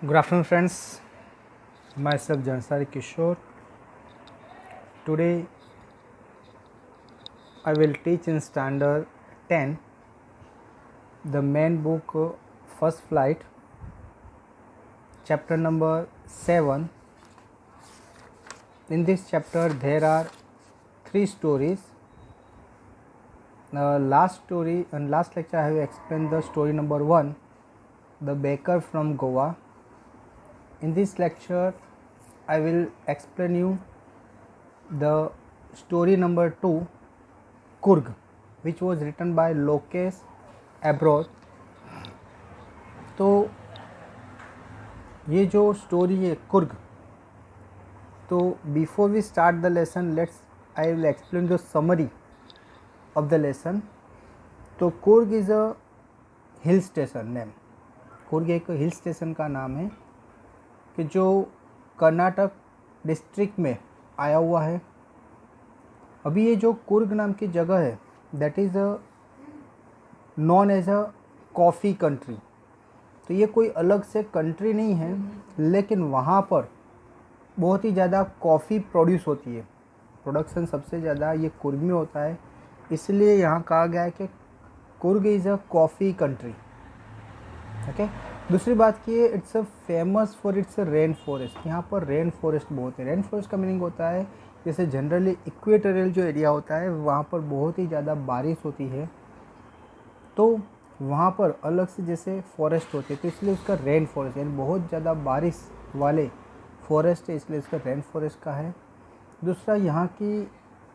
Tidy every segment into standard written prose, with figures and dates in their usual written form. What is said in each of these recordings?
Good afternoon, friends. Myself Jansari Kishore. Today I will teach in standard 10 the main book First Flight, chapter number 7. In this chapter there are 3 stories. Last lecture I have explained the story number 1, the baker from Goa. In this lecture I will explain you the story number 2, Kurg, which was written by Lokesh Abroad. तो ये जो story है कुर्ग, तो before we start the lesson I will explain the summary of the lesson. तो Coorg is a hill station name. Coorg एक hill station का नाम है कि जो कर्नाटक डिस्ट्रिक्ट में आया हुआ है. अभी ये जो कुर्ग नाम की जगह है that is known as a coffee country. तो ये कोई अलग से कंट्री नहीं है, लेकिन वहाँ पर बहुत ही ज़्यादा कॉफ़ी प्रोड्यूस होती है. प्रोडक्शन सबसे ज़्यादा ये कुर्ग में होता है, इसलिए यहाँ कहा गया है कि Coorg is a coffee country. Okay. दूसरी बात की it's a famous for its rain forest. यहाँ पर रेन फॉरेस्ट बहुत है. रेन फॉरेस्ट का मीनिंग होता है जैसे जनरली इक्वेटोरियल जो एरिया होता है वहाँ पर बहुत ही ज़्यादा बारिश होती है, तो वहाँ पर अलग से जैसे फॉरेस्ट होते हैं, तो इसलिए उसका रेन फॉरेस्ट यानी बहुत ज़्यादा बारिश वाले फॉरेस्ट है, इसलिए इसका रेन फॉरेस्ट का है. दूसरा यहाँ की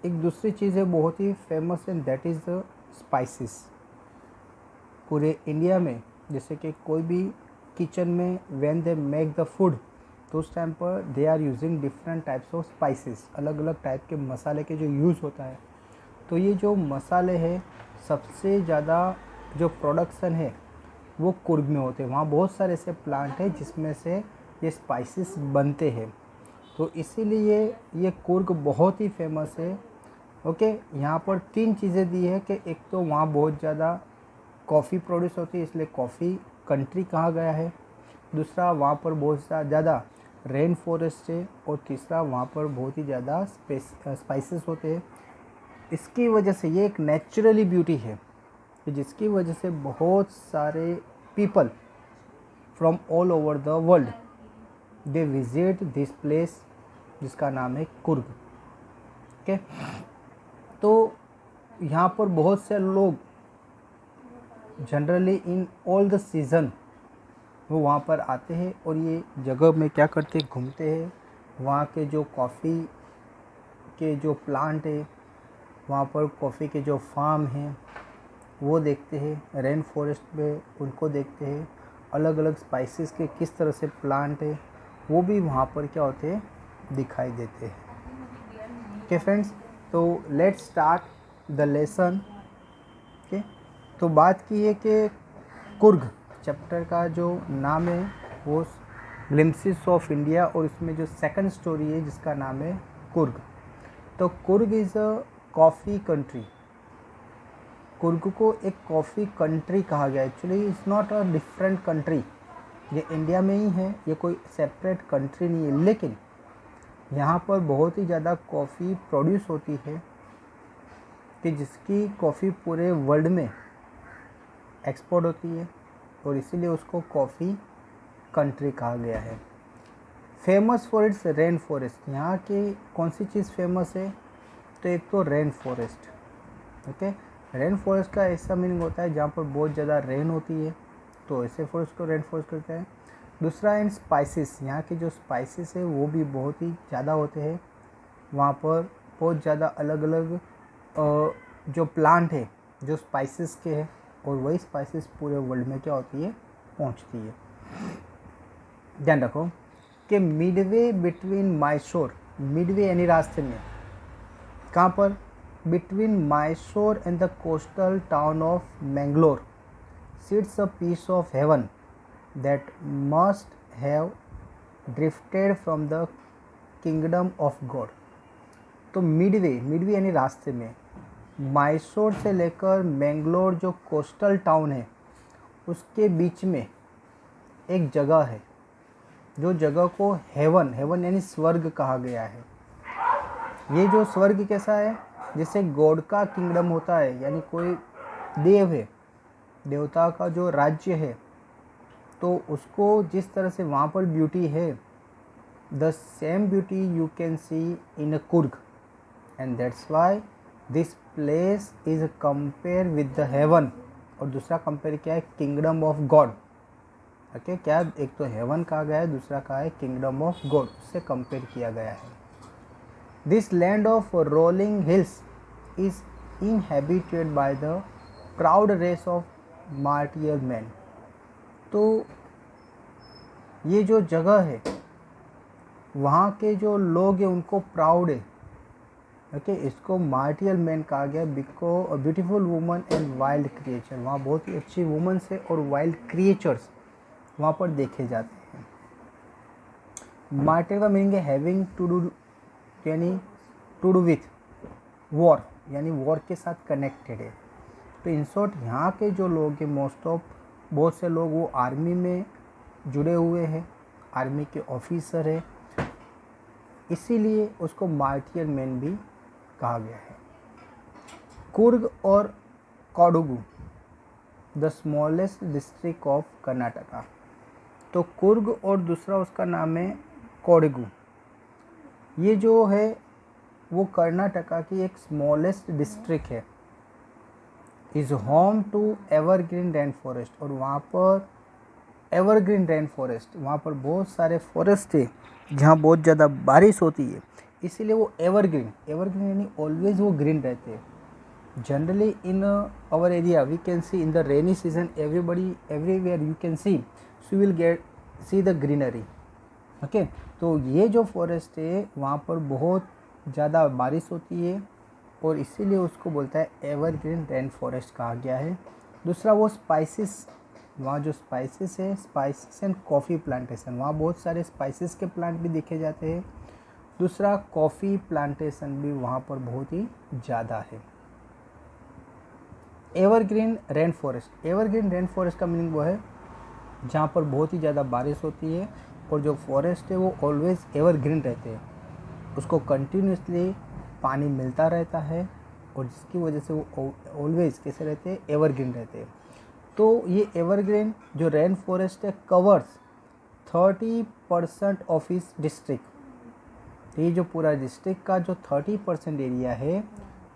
एक दूसरी चीज़ है बहुत ही famous and that is the spices. पूरे इंडिया में जैसे कि कोई भी किचन में when they make the food, तो उस टाइम पर they are using different types of spices. अलग अलग टाइप के मसाले के जो यूज़ होता है, तो ये जो मसाले हैं सबसे ज़्यादा जो प्रोडक्शन है वो कुर्ग में होते हैं. वहाँ बहुत सारे ऐसे प्लांट हैं जिसमें से ये स्पाइसेस बनते हैं, तो इसीलिए ये कुर्ग बहुत ही फेमस है. ओके. यहाँ पर 3 चीज़ें दी है कि एक तो वहाँ बहुत ज़्यादा कॉफ़ी प्रोड्यूस होती है, इसलिए कॉफ़ी कंट्री कहा गया है. दूसरा वहाँ पर बहुत ज़्यादा रेन फॉरेस्ट है, और तीसरा वहाँ पर बहुत ही ज़्यादा स्पाइसेस होते हैं. इसकी वजह से ये एक नेचुरली ब्यूटी है जिसकी वजह से बहुत सारे people from all over the world they visit this place जिसका नाम है कुर्ग. ओके. तो यहाँ पर बहुत से लोग generally in all the season वो वहाँ पर आते हैं और ये जगह में क्या करते हैं, घूमते हैं. वहाँ के जो कॉफ़ी के जो प्लांट है, वहाँ पर कॉफ़ी के जो फार्म हैं वो देखते हैं. रेन फॉरेस्ट में उनको देखते हैं. अलग अलग स्पाइसेस के किस तरह से प्लांट है वो भी वहाँ पर क्या होते हैं, दिखाई देते हैं. ओके फ्रेंड्स, तो let's start the lesson. Okay. तो बात की है कि कुर्ग चैप्टर का जो नाम है वो ग्लिम्पसेस ऑफ इंडिया, और इसमें जो सेकंड स्टोरी है जिसका नाम है कुर्ग. तो Coorg is a coffee country. Coorg को एक कॉफ़ी कंट्री कहा गया. Actually it's not a different country. ये इंडिया में ही है, ये कोई सेपरेट कंट्री नहीं है, लेकिन यहाँ पर बहुत ही ज़्यादा कॉफ़ी प्रोड्यूस होती है कि जिसकी कॉफ़ी पूरे वर्ल्ड में एक्सपोर्ट होती है, और इसीलिए उसको कॉफ़ी कंट्री कहा गया है. Famous for its rain forest. यहाँ की कौन सी चीज़ फेमस है, तो एक तो rain forest. Okay. Rain forest का ऐसा मीनिंग होता है जहाँ पर बहुत ज़्यादा रेन होती है, तो ऐसे फॉरेस्ट को रेन फॉरेस्ट कहते हैं. दूसरा एंड स्पाइसेस. यहाँ के जो स्पाइसेस है वो भी बहुत ही ज़्यादा होते हैं. वहाँ पर बहुत ज़्यादा अलग अलग जो प्लांट है जो स्पाइसेस के हैं, और वही स्पाइसेस पूरे वर्ल्ड में क्या होती है, पहुँचती है. ध्यान रखो कि मिडवे बिटवीन माइसोर, मिडवे यानी रास्ते में, कहाँ पर, between Mysore and the coastal town of Mangalore sits a piece of heaven that must have drifted from the kingdom of God. तो मिडवे यानी रास्ते में, माइसोर से लेकर मैंगलोर जो कोस्टल टाउन है उसके बीच में एक जगह है जो जगह को हेवन, हेवन यानी स्वर्ग कहा गया है। ये जो स्वर्ग कैसा है, जैसे गॉड का किंगडम होता है, यानी कोई देव है, देवता का जो राज्य है, तो उसको जिस तरह से वहाँ पर ब्यूटी है, the same beauty you can see in a Coorg, and that's why this place is compare with the haven. और दूसरा कंपेयर क्या है, किंगडम ऑफ गॉड। ओके, क्या एक तो हेवन कहा गया है, दूसरा कहा है किंगडम ऑफ गॉड, उससे कंपेयर किया गया है। This land of rolling hills is inhabited by the proud race of martial man. तो ये जो जगह है, वहाँ के जो लोग हैं उनको प्राउड है। ओके, इसको मार्टियल मैन कहा गया because beautiful woman and wild creature. वहाँ बहुत ही अच्छी वुमन्स है और वाइल्ड क्रिएचर्स वहाँ पर देखे जाते हैं। मार्टियल का मीनिंग है हैविंग टू डू, यानी टू डू विथ वॉर, यानी वॉर के साथ कनेक्टेड है। तो इन शॉर्ट यहाँ के जो लोग हैं, मोस्ट ऑफ बहुत से लोग वो आर्मी में जुड़े हुए हैं, आर्मी के ऑफिसर है, इसीलिए उसको मार्टियर मैन भी कहा गया है। कुर्ग और Kodagu, the smallest district of Karnataka. तो कुर्ग और दूसरा उसका नाम है कोडगु। ये जो है वो कर्नाटका की एक स्मॉलेस्ट डिस्ट्रिक्ट है। Is home to evergreen rain forest. और वहाँ पर एवरग्रीन रेन फॉरेस्ट, वहाँ पर बहुत सारे फॉरेस्ट है जहाँ बहुत ज़्यादा बारिश होती है, इसीलिए वो एवरग्रीन, एवरग्रीन यानी ऑलवेज वो ग्रीन रहते हैं। Generally in our area we can see in the rainy season everybody everywhere you can see, so will get see the greenery. Okay, तो ये जो फॉरेस्ट है वहाँ पर बहुत ज़्यादा बारिश होती है और इसीलिए उसको बोलता है एवरग्रीन रेन फॉरेस्ट कहा गया है। दूसरा वो स्पाइसेस, वहाँ जो स्पाइसेस है, स्पाइसेस एंड कॉफ़ी प्लांटेशन, वहाँ बहुत सारे स्पाइसेस के प्लांट भी देखे जाते हैं। दूसरा कॉफ़ी प्लांटेशन भी वहाँ पर बहुत ही ज़्यादा है। Evergreen rain forest, evergreen rain forest का मीनिंग वो है जहाँ पर बहुत ही ज़्यादा बारिश होती है और जो फॉरेस्ट है वो ऑलवेज एवरग्रीन रहते हैं, उसको कंटिन्यूसली पानी मिलता रहता है और जिसकी वजह से वो ऑलवेज कैसे रहते हैं, एवरग्रीन रहते हैं। तो ये एवरग्रीन जो रेन फॉरेस्ट है कवर्स 30% ऑफ इस डिस्ट्रिक्ट। ये जो पूरा डिस्ट्रिक्ट का जो 30% एरिया है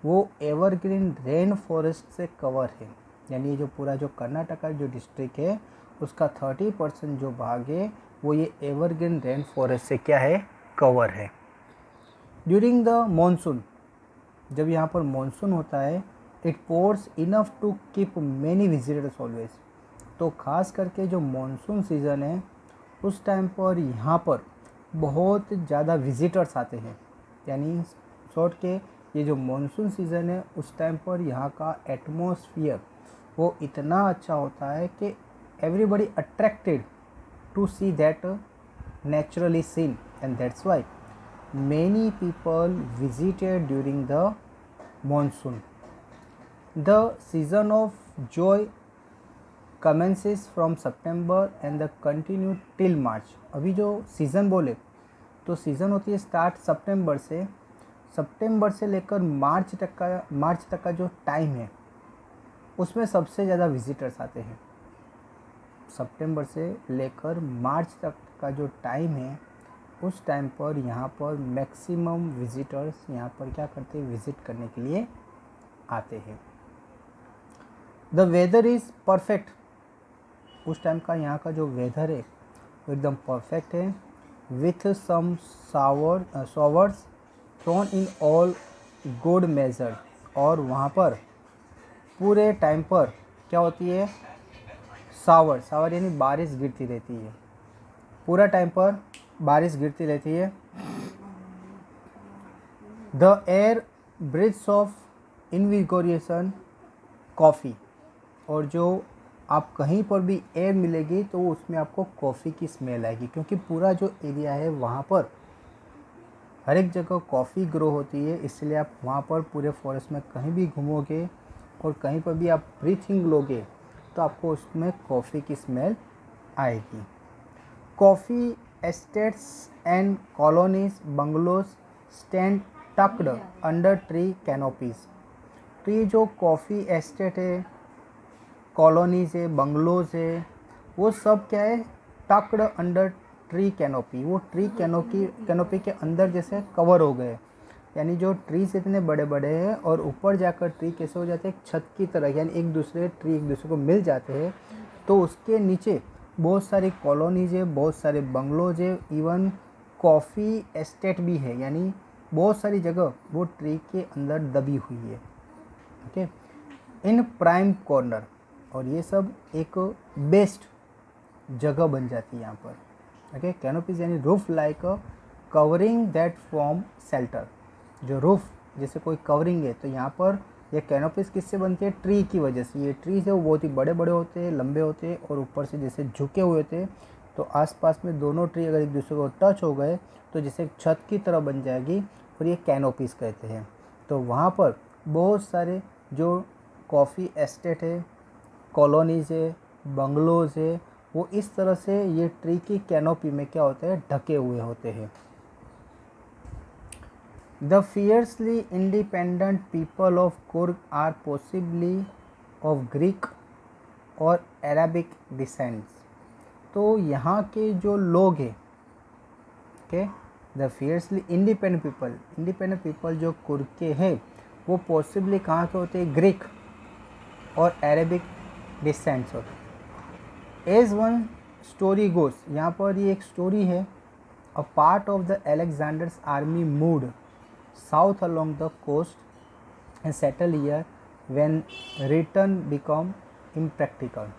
वो एवरग्रीन रेन फॉरेस्ट से कवर है। यानी ये जो पूरा जो कर्नाटका जो डिस्ट्रिक्ट है उसका 30% जो भाग है वो ये एवरग्रीन रेन फॉरेस्ट से क्या है, कवर है। ड्यूरिंग द मानसून, जब यहाँ पर मानसून होता है, it pours enough to keep many visitors always. तो ख़ास करके जो मानसून सीज़न है उस टाइम पर यहाँ पर बहुत ज़्यादा विजिटर्स आते हैं। यानी शॉर्ट के ये जो मानसून सीज़न है उस टाइम पर यहाँ का एटमॉस्फियर वो इतना अच्छा होता है कि everybody attracted to see that naturally scene, and that's why many people visited during the monsoon. The season of joy commences from September and the continue till March. अभी जो सीज़न बोले तो सीज़न होती है स्टार्ट सितंबर से लेकर मार्च तक का जो टाइम है उसमें सबसे ज़्यादा विजिटर्स आते हैं। सितंबर से लेकर मार्च तक का जो टाइम है उस टाइम पर यहाँ पर मैक्सिमम विजिटर्स यहाँ पर क्या करते हैं, विज़िट करने के लिए आते हैं। द वेदर इज़ परफेक्ट, उस टाइम का यहाँ का जो वेदर है वो एकदम परफेक्ट है। With some showers thrown in all good measure. और वहाँ पर पूरे टाइम पर क्या होती है, सावर यानी बारिश गिरती रहती है, पूरा टाइम पर बारिश गिरती रहती है। द एयर ब्रिथ्स ऑफ इनविगोरेशन कॉफ़ी, और जो आप कहीं पर भी एयर मिलेगी तो उसमें आपको कॉफ़ी की स्मेल आएगी, क्योंकि पूरा जो एरिया है वहाँ पर हर एक जगह कॉफ़ी ग्रो होती है। इसलिए आप वहाँ पर पूरे फॉरेस्ट में कहीं भी घूमोगे और कहीं पर भी आप ब्रीथिंग लोगे तो आपको उसमें कॉफ़ी की स्मेल आएगी। Coffee estates and colonies bungalows stand tucked under tree canopies। तो ये जो कॉफ़ी एस्टेट है, कॉलोनीज है, बंगलोज है, वो सब क्या है, टक्ड अंडर ट्री कैनोपी। वो ट्री कैनोपी के अंदर जैसे कवर हो गए, यानी जो ट्रीज इतने बड़े बड़े हैं और ऊपर जाकर ट्री कैसे हो जाते हैं, एक छत की तरह, यानी एक दूसरे ट्री एक दूसरे को मिल जाते हैं। तो उसके नीचे बहुत सारी कॉलोनीज है, बहुत सारे बंगलोज है, इवन कॉफ़ी एस्टेट भी है, यानी बहुत सारी जगह वो ट्री के अंदर दबी हुई है। ओके, इन प्राइम कॉर्नर, और ये सब एक बेस्ट जगह बन जाती है यहाँ पर। ओके, कैनोपीज यानी roof like a covering that form shelter. जो रूफ जैसे कोई कवरिंग है, तो यहाँ पर ये कैनोपीज किससे बनती है, ट्री की वजह से। ये ट्रीज है वो बहुत ही बड़े बड़े होते हैं, लंबे होते हैं, और ऊपर से जैसे झुके हुए थे, तो आसपास में दोनों ट्री अगर एक दूसरे को टच हो गए तो जैसे एक छत की तरह बन जाएगी, और ये कैनोपीज कहते हैं। तो वहाँ पर बहुत सारे जो कॉफ़ी एस्टेट है, कॉलोनीज है, बंगलोज है, वो इस तरह से ये ट्री की कैनोपी में क्या होते हैं, ढके हुए होते हैं। The fiercely independent people of Kurg are possibly of Greek और Arabic descents। तो यहाँ के जो लोग हैं, okay, the fiercely independent people जो कुर्ग के हैं, वो पॉसिबली कहाँ के होते हैं, ग्रीक और अरेबिक डिसेंट्स होते। एज वन स्टोरी गोस, यहाँ पर ये एक स्टोरी है, a part of the Alexander's army moved south along the coast and settle here when return become impractical.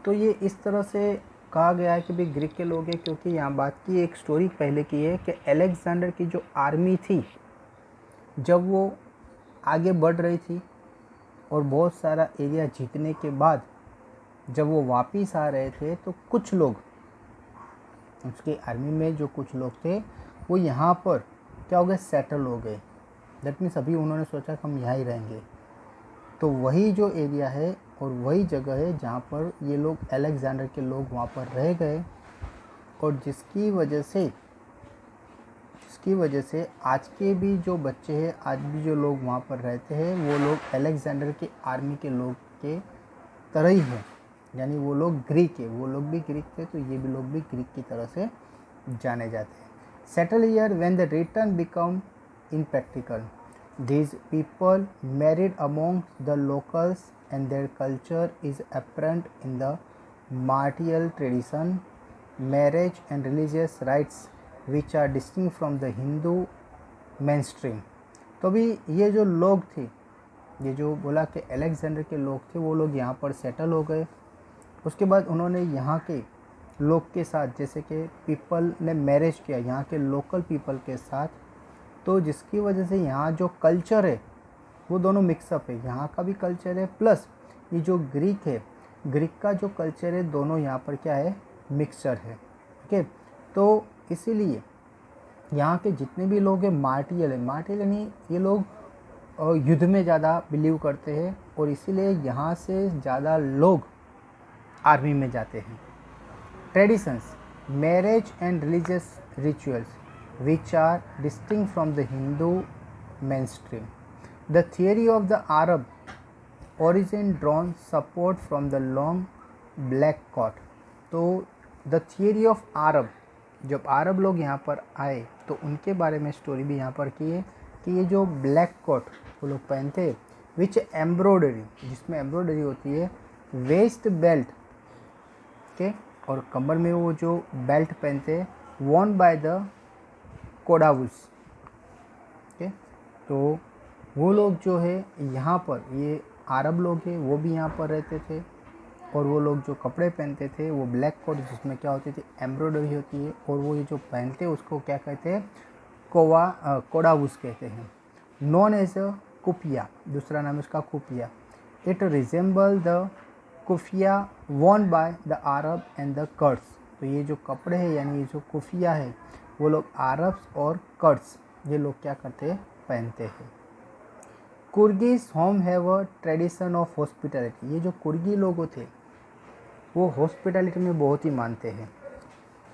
तो ये इस तरह से कहा गया है कि भाई ग्रीक के लोग हैं, क्योंकि यहाँ बात की एक स्टोरी पहले की है कि अलेक्जेंडर की जो आर्मी थी, जब वो आगे बढ़ रही थी और बहुत सारा एरिया जीतने के बाद जब वो वापस आ रहे थे, तो कुछ लोग उसके आर्मी में जो कुछ लोग थे वो यहाँ पर क्या हो गए, सेटल हो गए। दैट मीन्स अभी उन्होंने सोचा कि हम यहाँ ही रहेंगे। तो वही जो एरिया है और वही जगह है जहाँ पर ये लोग अलेक्जेंडर के लोग वहाँ पर रह गए, और जिसकी वजह से आज के भी जो बच्चे हैं, आज भी जो लोग वहाँ पर रहते हैं, वो लोग अलेक्जेंडर के आर्मी के लोग के तरह ही हैं, यानी वो लोग ग्रीक है। वो लोग भी ग्रीक थे, तो ये भी लोग भी ग्रीक की तरह से जाने जाते हैं। Settle here when the return become impractical, these people married among the locals and their culture is apparent in the martial tradition, marriage and religious rites which are distinct from the Hindu mainstream। तो भी ये जो लोग थे, ये जो बोला कि अलेक्जेंडर के लोग थे, वो लोग यहाँ पर सेटल हो गए। उसके बाद उन्होंने यहाँ के लोग के साथ, जैसे कि पीपल ने मैरिज किया यहाँ के लोकल पीपल के साथ, तो जिसकी वजह से यहाँ जो कल्चर है वो दोनों मिक्सअप है। यहाँ का भी कल्चर है प्लस ये जो ग्रीक है, ग्रीक का जो कल्चर है, दोनों यहाँ पर क्या है, मिक्सचर है। ओके, तो इसीलिए यहाँ के जितने भी लोग हैं मार्टियल यानी ये लोग युद्ध में ज़्यादा बिलीव करते हैं, और इसीलिए यहाँ से ज़्यादा लोग आर्मी में जाते हैं। Traditions, marriage and religious rituals which are distinct from the Hindu mainstream. The theory of the Arab origin drawn support from the long black coat। तो the theory of Arab, जब अरब लोग यहाँ पर आए तो उनके बारे में स्टोरी भी यहाँ पर की है कि ये जो ब्लैक कोट वो लोग पहनते हैं, विच एम्ब्रॉयडरी, जिसमें एम्ब्रॉयडरी होती है, वेस्ट बेल्ट के, और कमर में वो जो बेल्ट पहनते हैं, वॉर्न बाय द कोडावुस। ओके, तो वो लोग जो है यहाँ पर, ये अरब लोग हैं, वो भी यहाँ पर रहते थे, और वो लोग जो कपड़े पहनते थे वो ब्लैक कोट, जिसमें क्या होती थी, एम्ब्रॉयडरी होती है, और वो ये जो पहनते हैं उसको क्या कहते हैं, कोडावुस कहते हैं। नॉन एज अ कुफिया, दूसरा नाम इसका keffiyeh. It resemble the keffiyeh Warne by the Arab and the curds. तो ये जो कपड़े हैं, यानी ये जो कुफिया है, वो लोग अरब्स और कर्ड्स ये लोग क्या करते हैं, पहनते हैं। Coorgis home have a tradition of hospitality. ये जो कुर्गी लोग थे वो हॉस्पिटैलिटी में बहुत ही मानते हैं।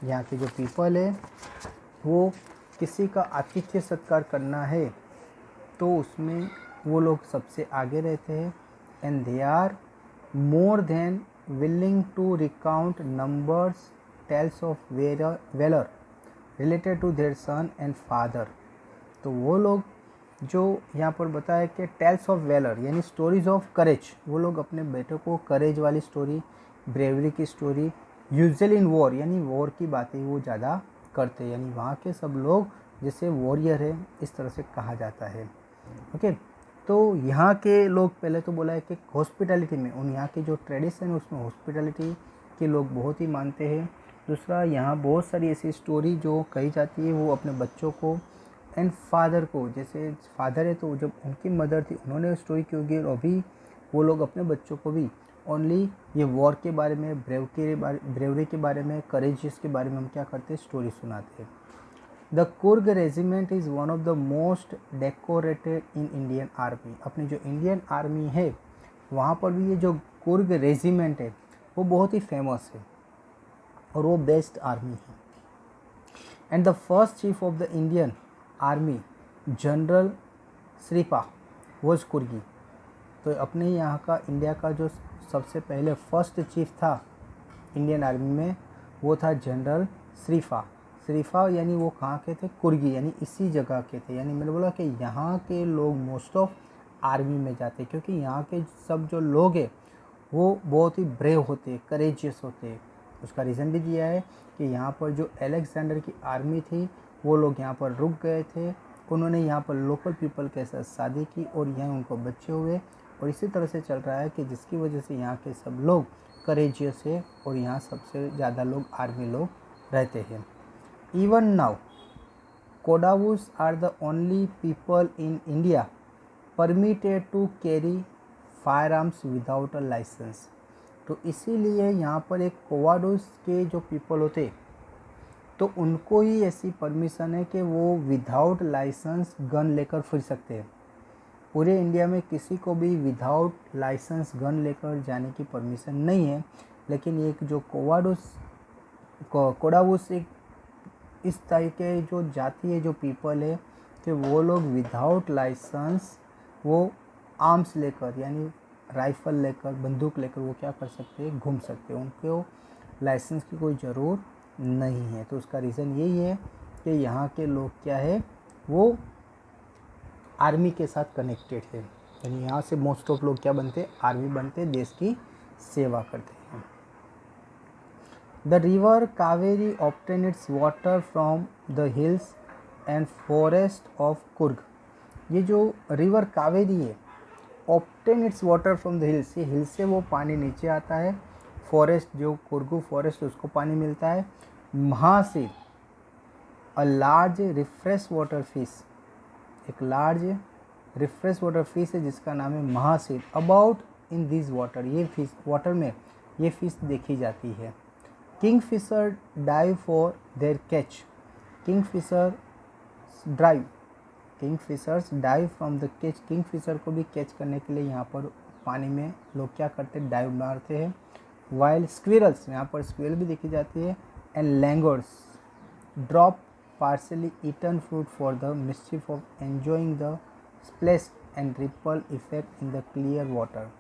यहाँ के जो पीपल है वो किसी का आतिथ्य सत्कार करना है तो उसमें वो लोग सबसे आगे रहते हैं। And they are more than willing to recount numbers tales of valour related to their son and father. तो वो लोग जो यहाँ पर बताया कि टेल्स ऑफ वेलर यानी स्टोरीज ऑफ करेज, वो लोग अपने बेटों को करेज वाली स्टोरी, ब्रेवरी की स्टोरी, यूजुअली इन वॉर यानी वॉर की बातें वो ज़्यादा करते हैं, यानी वहाँ के सब लोग जैसे वॉरियर है इस तरह से कहा जाता है। ओके, तो यहाँ के लोग पहले तो बोला है कि हॉस्पिटैलिटी में उन यहाँ की जो ट्रेडिशन है उसमें हॉस्पिटैलिटी के लोग बहुत ही मानते हैं। दूसरा, यहाँ बहुत सारी ऐसी स्टोरी जो कही जाती है वो अपने बच्चों को एंड फादर को, जैसे फादर है तो जब उनकी मदर थी उन्होंने स्टोरी की होगी, और अभी वो लोग अपने बच्चों को भी ओनली ये वॉर के बारे में, ब्रेवरी के बारे में, करेजियस के बारे में हम क्या करते हैं, स्टोरी सुनाते हैं। The Coorg regiment is one of the most decorated in Indian army. अपनी जो इंडियन आर्मी है वहाँ पर भी ये जो कुर्ग रेजिमेंट है वो बहुत ही फेमस है और वो बेस्ट आर्मी है। And the first chief of the Indian army general Shripa was Coorgi. तो अपने यहाँ का इंडिया का जो सबसे पहले फर्स्ट चीफ था इंडियन आर्मी में वो था जनरल श्रीफा। श्रीफा यानी वो कहाँ के थे, कुर्गी, यानी इसी जगह के थे। यानी मैंने बोला कि यहाँ के लोग मोस्ट ऑफ आर्मी में जाते हैं क्योंकि यहाँ के सब जो लोग हैं वो बहुत ही ब्रेव होते, करेजियस होते। उसका रीज़न भी दिया है कि यहाँ पर जो अलेक्जेंडर की आर्मी थी वो लोग यहाँ पर रुक गए थे, उन्होंने यहाँ पर लोकल पीपल के साथ शादी की और यहाँ उनको बच्चे हुए, और इसी तरह से चल रहा है कि जिसकी वजह से यहाँ के सब लोग करेजियस है और यहाँ सबसे ज़्यादा लोग आर्मी लोग रहते हैं। Even now Kodavas are the only people in India permitted to carry fire arms without a licence. तो इसीलिए यहाँ पर एक कोवाडूस के जो पीपल होते तो उनको ही ऐसी परमिशन है कि वो विदाउट लाइसेंस गन लेकर फिर सकते हैं। पूरे इंडिया में किसी को भी विदाउट लाइसेंस गन लेकर जाने की परमिशन नहीं है, लेकिन एक जो कोडावूस एक इस टाइप के जो जाति है, जो पीपल है कि वो लोग विदाउट लाइसेंस वो आर्म्स लेकर यानी राइफ़ल लेकर, बंदूक लेकर वो क्या कर सकते हैं, घूम सकते हैं। उनको लाइसेंस की कोई ज़रूरत नहीं है। तो उसका रीज़न यही है कि यहाँ के लोग क्या है, वो आर्मी के साथ कनेक्टेड है, यानी यहाँ से मोस्ट ऑफ लोग क्या बनते हैं, आर्मी बनते, देश की सेवा करते हैं। The river Kaveri obtain it's water from the hills and forest of Coorg. ये जो रिवर कावेरी है, obtain it's water from the hills, ये हिल से वो पानी नीचे आता है, फॉरेस्ट जो कुर्गू फॉरेस्ट उसको पानी मिलता है। Mahseer a large refresh water fish, एक लार्ज रिफ्रेश वाटर फिश है जिसका नाम है mahseer. About in this water, ये फिश वाटर में ये फिश देखी जाती है। Kingfisher dive for their catch, Kingfisher drive, kingfishers dive from the catch, Kingfisher को भी कैच करने के लिए यहाँ पर पानी में लोग क्या करते हैं, डाइव मारते हैं। वाइल स्क्विरल्स, यहाँ पर स्क्विरल भी देखी जाती है। And langurs drop partially eaten fruit for the mischief of enjoying the splash and ripple effect in the clear water.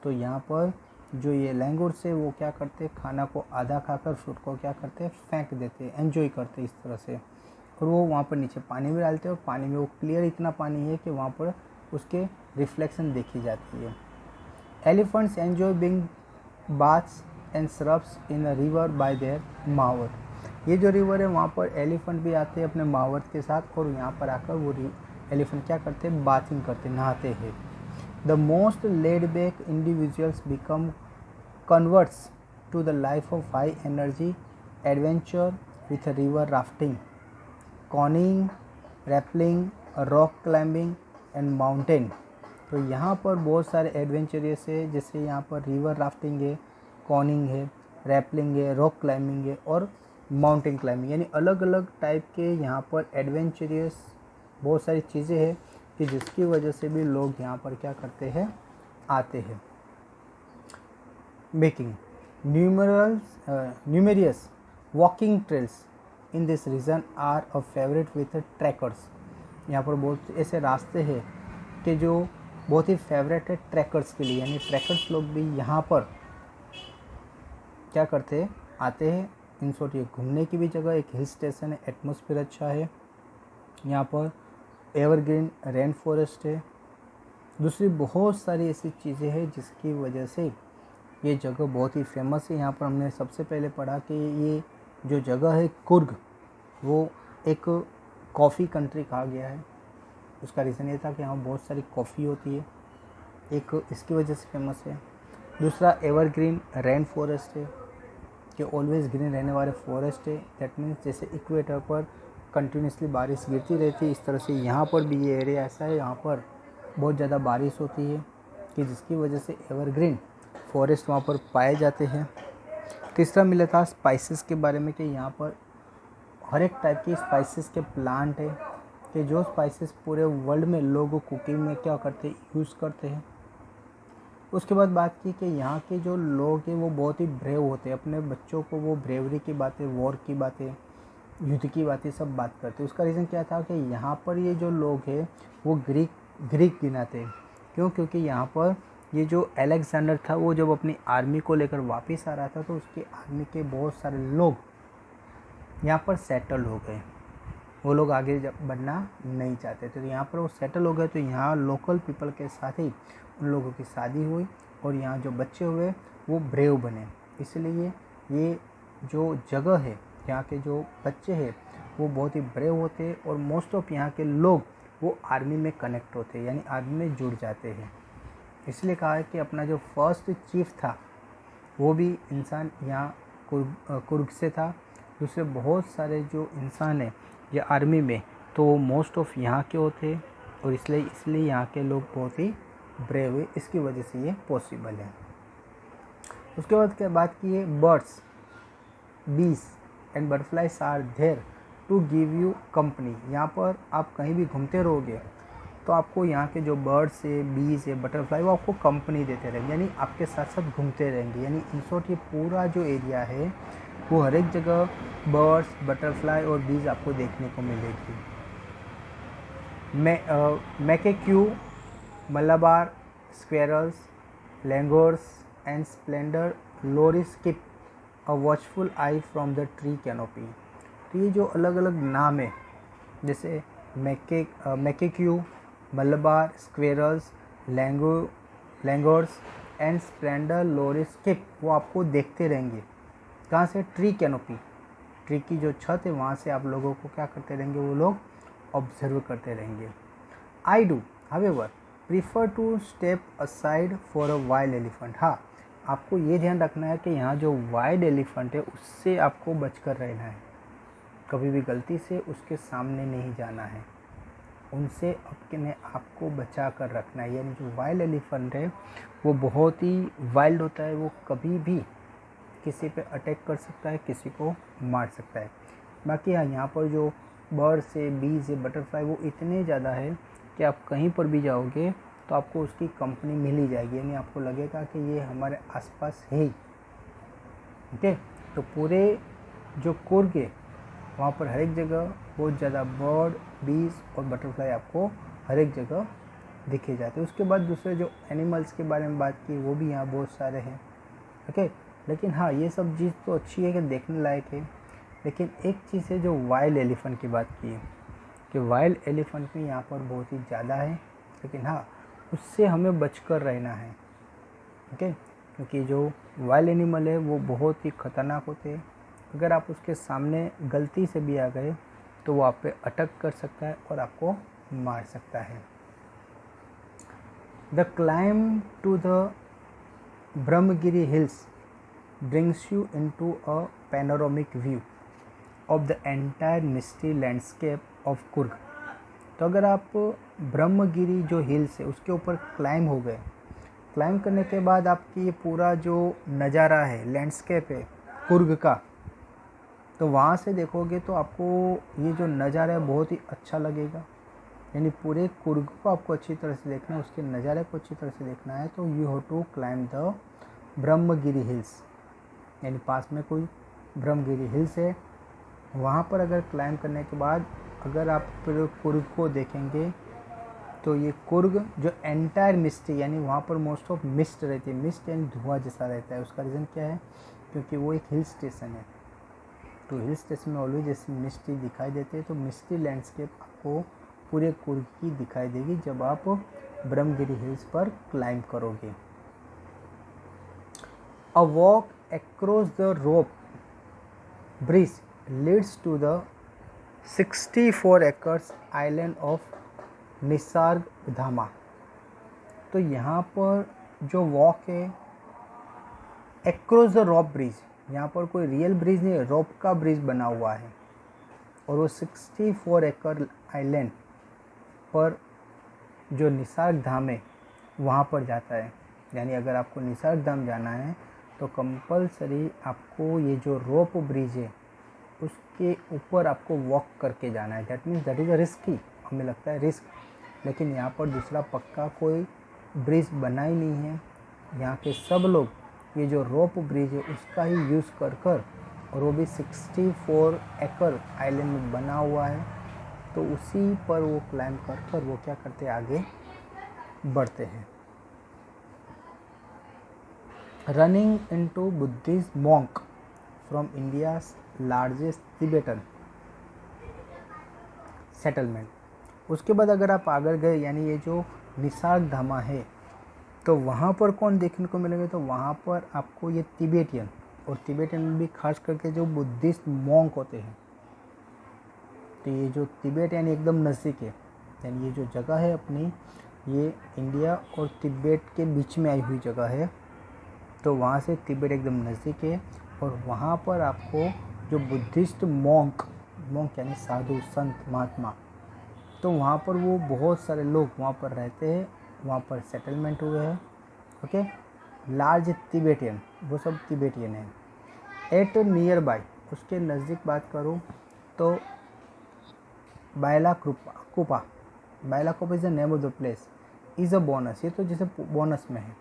तो यहाँ पर जो ये लैंगर्स है वो क्या करते हैं, खाना को आधा खाकर फ्रूट को क्या करते हैं, फेंक देते हैं, एन्जॉय करते हैं इस तरह से, और वो वहाँ पर नीचे पानी में डालते हैं और पानी में वो क्लियर इतना पानी है कि वहाँ पर उसके रिफ्लेक्शन देखी जाती है। Elephants enjoy being baths and scrubs in a river by their mahout. ये जो रिवर है वहाँ पर एलिफेंट भी आते हैं अपने मावट के साथ, और यहाँ पर आकर वो एलिफेंट क्या करते हैं, बाथिंग करते, नहाते हैं। The most laid back individuals become converts to the life of high energy adventure with river rafting, canoeing, rappelling, rock climbing and mountain. तो यहाँ पर बहुत सारे एडवेंचरस है, जैसे यहाँ पर रिवर राफ्टिंग है, कॉनिंग है, रैपलिंग है, रॉक क्लाइंबिंग है और माउंटेन क्लाइंबिंग, यानी अलग अलग टाइप के यहाँ पर एडवेंचरस बहुत सारी चीज़ें हैं कि जिसकी वजह से भी लोग यहाँ पर क्या करते हैं, आते हैं। Making numerous walking trails in this region are a favourite with trekkers. यहाँ पर बहुत ऐसे रास्ते हैं कि जो बहुत ही फेवरेट है ट्रैकर्स के लिए, यानी ट्रैकर्स लोग भी यहाँ पर क्या करते हैं, आते हैं। इन शॉर्ट ये घूमने की भी जगह, एक हिल स्टेशन है, एटमॉस्फेयर अच्छा है, यहाँ पर एवरग्रीन रेन फॉरेस्ट है, दूसरी बहुत सारी ऐसी चीज़ें हैं जिसकी वजह से ये जगह बहुत ही फेमस है। यहाँ पर हमने सबसे पहले पढ़ा कि ये जो जगह है कुर्ग, वो एक कॉफ़ी कंट्री कहा गया है। उसका रीज़न ये था कि यहाँ बहुत सारी कॉफ़ी होती है, एक इसकी वजह से फेमस है। दूसरा एवरग्रीन रेन फॉरेस्ट है, कि ऑलवेज ग्रीन रहने वाले फॉरेस्ट है। दैट मीन्स जैसे इक्वेटर पर कंटिन्यूसली बारिश गिरती रहती है, इस तरह से यहाँ पर भी ये एरिया ऐसा है, यहाँ पर बहुत ज़्यादा बारिश होती है, कि जिसकी वजह से एवरग्रीन फॉरेस्ट वहाँ पर पाए जाते हैं। तीसरा मिला था स्पाइसेस के बारे में, कि यहाँ पर हर एक टाइप की स्पाइसेस के प्लांट है, कि जो स्पाइसेस पूरे वर्ल्ड में लोग कुकिंग में क्या करते हैं, यूज़ करते हैं। उसके बाद बात की कि यहाँ के जो लोग हैं वो बहुत ही ब्रेव होते हैं, अपने बच्चों को वो ब्रेवरी की बातें, वॉर की बातें, युद्ध की बातें सब बात करते हैं। उसका रीज़न क्या था कि यहाँ पर ये जो लोग हैं वो ग्रीक गिनाते हैं। क्यों? क्योंकि यहाँ पर ये जो अलेक्जेंडर था वो जब अपनी आर्मी को लेकर वापस आ रहा था तो उसकी आर्मी के बहुत सारे लोग यहाँ पर सेटल हो गए। वो लोग आगे बढ़ना नहीं चाहते थे, तो यहाँ पर वो सेटल हो गए। तो यहाँ लोकल पीपल के साथ ही उन लोगों की शादी हुई और यहाँ जो बच्चे हुए वो ब्रेव बने। इसलिए ये जो जगह है, यहाँ के जो बच्चे हैं वो बहुत ही ब्रेव होते हैं, और मोस्ट ऑफ यहाँ के लोग वो आर्मी में कनेक्ट होते हैं, यानी आर्मी में जुड़ जाते हैं। इसलिए कहा है कि अपना जो फर्स्ट चीफ था वो भी इंसान यहाँ कुर्ग से था। दूसरे बहुत सारे जो इंसान हैं ये आर्मी में, तो वो मोस्ट ऑफ यहाँ के होते हैं, और इसलिए यहाँ के लोग बहुत ही ब्रेव है, इसकी वजह से ये पॉसिबल है। उसके बाद क्या बात की है, birds, bees and butterflies are there to give you company. यहाँ पर आप कहीं भी घूमते रहोगे तो आपको यहाँ के जो बर्ड्स है, बीज है, बटरफ्लाई, वो आपको कंपनी देते रहेंगे, यानी आपके साथ साथ घूमते रहेंगे। यानी इन शॉर्ट ये पूरा जो एरिया है वो हर एक जगह बर्ड्स, बटरफ्लाई और बीज आपको देखने को मिलेगी। Macaque, Malabar squirrels, langurs and slender loris keep a watchful eye from the tree canopy. तो ये जो अलग अलग नाम है, जैसे macaque, Malabar squirrels, langurs and slender loris keep, वो आपको देखते रहेंगे। कहाँ से? ट्री कैनोपी, ट्री की जो छत है वहाँ से आप लोगों को क्या करते रहेंगे, वो लोग ऑब्जर्व करते रहेंगे। I do however prefer to step aside for a wild elephant. हाँ, आपको ये ध्यान रखना है कि यहाँ जो वाइल्ड एलिफेंट है उससे आपको बचकर रहना है, कभी भी गलती से उसके सामने नहीं जाना है, उनसे अपने आप को बचा कर रखना है। यानी जो वाइल्ड एलिफेंट है वो बहुत ही वाइल्ड होता है, वो कभी भी किसी पे अटैक कर सकता है, किसी को मार सकता है। बाकी हाँ, यहाँ पर जो बर्ड्स है, बीज है, बटरफ्लाई, वो इतने ज़्यादा है कि आप कहीं पर भी जाओगे तो आपको उसकी कंपनी मिल ही जाएगी, यानी आपको लगेगा कि ये हमारे आसपास है ही। ओके, तो पूरे जो कुर्ग है वहाँ पर हर एक जगह बहुत ज़्यादा बर्ड, बीज और बटरफ्लाई आपको हर एक जगह दिखे जाते हैं। उसके बाद दूसरे जो एनिमल्स के बारे में बात की वो भी यहाँ बहुत सारे हैं। ओके, लेकिन हाँ, ये सब चीज़ तो अच्छी है कि देखने लायक है, लेकिन एक चीज़ है जो वाइल्ड एलिफेंट की बात की है, कि वाइल्ड एलिफेंट भी यहाँ पर बहुत ही ज़्यादा है, लेकिन हाँ उससे हमें बचकर रहना है। ओके, क्योंकि जो वाइल्ड एनिमल है वो बहुत ही ख़तरनाक होते हैं, अगर आप उसके सामने गलती से भी आ गए तो वो आप पे अटैक कर सकता है और आपको मार सकता है। The climb to the Brahmagiri hills brings you into a panoramic view of the entire misty landscape of Coorg. तो अगर आप ब्रह्मगिरी जो हिल्स है उसके ऊपर क्लाइम हो गए, क्लाइम करने के बाद आपकी ये पूरा जो नज़ारा है, लैंडस्केप है कुर्ग का, तो वहाँ से देखोगे तो आपको ये जो नज़ारा है बहुत ही अच्छा लगेगा। यानी पूरे कुर्ग को आपको अच्छी तरह से देखना है, उसके नज़ारे को अच्छी तरह से देखना है, तो you have to climb the Brahmagiri hills. यानी पास में कोई ब्रह्मगिरी हिल्स है। वहाँ पर अगर क्लाइंब करने के बाद अगर आप कुर्ग को देखेंगे तो ये कुर्ग जो एंटायर मिस्ट है, यानी वहाँ पर मोस्ट ऑफ मिस्ट रहती है, मिस्ट यानी धुआं जैसा रहता है। उसका रीज़न क्या है? क्योंकि वो एक हिल स्टेशन है, तो हिल स्टेशन में ऑलवेज जैसे मिस्टी दिखाई देते हैं, तो मिस्टी लैंडस्केप आपको पूरे कुर्ग की दिखाई देगी जब आप ब्रह्मगिरी हिल्स पर क्लाइंब करोगे। A walk across the rope bridge leads to the 64 acres island of Nisargadhama. तो यहाँ पर जो वॉक है अक्रॉस द रोप ब्रिज, यहाँ पर कोई रियल ब्रिज नहीं है, रोप का ब्रिज बना हुआ है, और वो 64 एकड़ आइलैंड पर जो निसर्ग धाम है वहाँ पर जाता है। यानी अगर आपको निसर्ग धाम जाना है तो कंपलसरी आपको ये जो रोप ब्रिज है उसके ऊपर आपको वॉक करके जाना है। That means that is a risky, हमें लगता है रिस्क, लेकिन यहाँ पर दूसरा पक्का कोई ब्रिज बना ही नहीं है। यहाँ के सब लोग ये जो रोप ब्रिज है उसका ही यूज़ कर कर, और वो भी 64 एकड़ आइलैंड में बना हुआ है, तो उसी पर वो क्लाइंब कर कर वो क्या करते हैं, आगे बढ़ते हैं। Running into Buddhist monk from India's largest Tibetan settlement. उसके बाद अगर आप आगे गए, यानी ये जो निसर्ग धामा है, तो वहाँ पर कौन देखने को मिलेंगे? तो वहाँ पर आपको ये तिबेटियन, और तिबेटियन में भी खास करके जो बुद्धिस्ट मॉन्क होते हैं। तो ये जो तिबेट यानी एकदम नज़दीक है, यानी ये जो जगह है अपनी, ये इंडिया और तिब्बत के बीच में आई हुई जगह है, तो वहाँ से तिब्बत एकदम नज़दीक है। और वहाँ पर आपको जो बुद्धिस्ट मॉन्क यानी साधु संत महात्मा, तो वहाँ पर वो बहुत सारे लोग वहाँ पर रहते हैं, वहाँ पर सेटलमेंट हुए हैं। ओके, लार्ज तिबेटियन, वो सब तिबेटियन है। एट नियर बाय, उसके नज़दीक बात करूँ तो Bylakuppe is the name of the place, is a bonus. ये तो जैसे बोनस में है,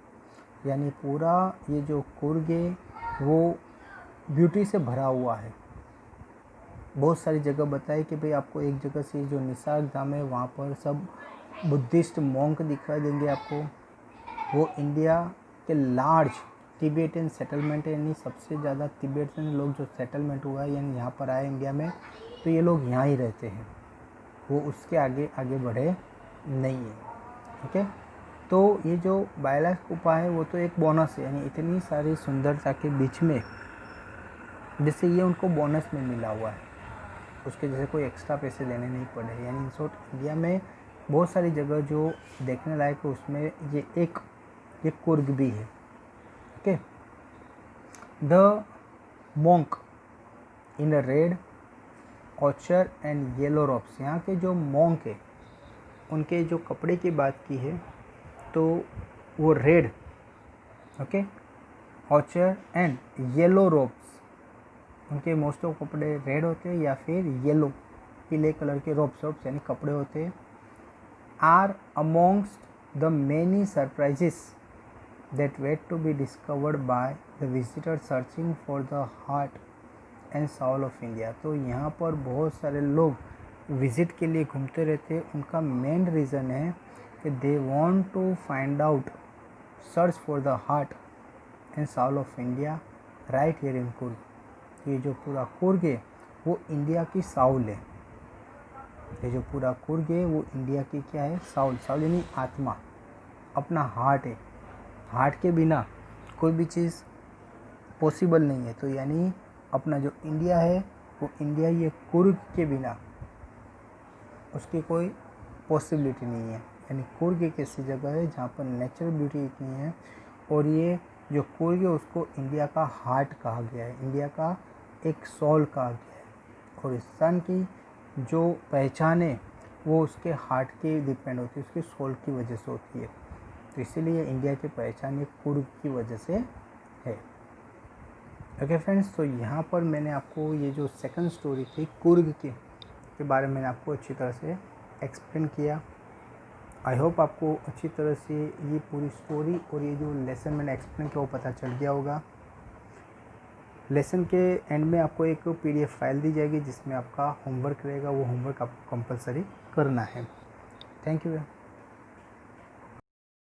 यानी पूरा ये जो कुर्ग है वो ब्यूटी से भरा हुआ है। बहुत सारी जगह बताई कि भाई आपको एक जगह से जो निसर्ग धाम है वहाँ पर सब बुद्धिस्ट मॉन्क दिखाई देंगे आपको। वो इंडिया के लार्ज तिबेटियन सेटलमेंट है, यानी सबसे ज़्यादा तिब्बतियन लोग जो सेटलमेंट हुआ है, यानी यहाँ पर आए इंडिया में, तो ये लोग यहाँ ही रहते हैं, वो उसके आगे आगे बढ़े नहीं है। ओके, तो ये जो बायलाकुप्पा है वो तो एक बोनस है, यानी इतनी सारी सुंदरता के बीच में, जिससे ये उनको बोनस में मिला हुआ है, उसके जैसे कोई एक्स्ट्रा पैसे देने नहीं पड़े। यानी इन शॉर्ट इंडिया में बहुत सारी जगह जो देखने लायक है, उसमें ये कुर्ग भी है। Okay, the monk in a red Archer and yellow robes, यहाँ के जो मॉन्क है उनके जो कपड़े की बात की है तो वो red, okay, Archer and yellow robes, उनके मोस्ट ऑफ कपड़े रेड होते हैं या फिर येलो पीले कलर के रॉब्स यानी कपड़े होते हैं। Are amongst the many surprises that wait to be discovered by the visitor searching for the heart and soul of India. तो यहाँ पर बहुत सारे लोग विज़िट के लिए घूमते रहते हैं। उनका मेन रीज़न है कि they want to find out, search for the heart and soul of India right here in Coorg. ये जो पूरा कुर्ग है वो इंडिया की साउल है। ये जो पूरा कुर्ग है वो इंडिया की क्या है, साउल यानी आत्मा, अपना हार्ट है। हार्ट के बिना कोई भी चीज़ पॉसिबल नहीं है। तो यानी अपना जो इंडिया है वो इंडिया ये कुर्ग के बिना उसकी कोई पॉसिबिलिटी नहीं है। यानी कुर्ग एक ऐसी जगह है जहाँ पर नेचुरल ब्यूटी इतनी है, और ये जो कुर्ग है उसको इंडिया का हार्ट कहा गया है, इंडिया का एक सोल कहा गया है। और इस सन की जो पहचान है वो उसके हार्ट के डिपेंड होती है, उसके सोल की वजह से होती है। तो इसीलिए इंडिया की पहचान ये कुर्ग की वजह से है। ओके फ्रेंड्स, तो यहाँ पर मैंने आपको ये जो सेकंड स्टोरी थी कुर्ग के बारे में मैंने आपको अच्छी तरह से एक्सप्लेन किया। आई होप आपको अच्छी तरह से ये पूरी स्टोरी और ये जो लेसन मैंने एक्सप्लेन किया वो पता चल गया होगा। लेसन के एंड में आपको एक PDF फाइल दी जाएगी जिसमें आपका होमवर्क रहेगा, वो होमवर्क आपको कंपलसरी करना है। Thank you.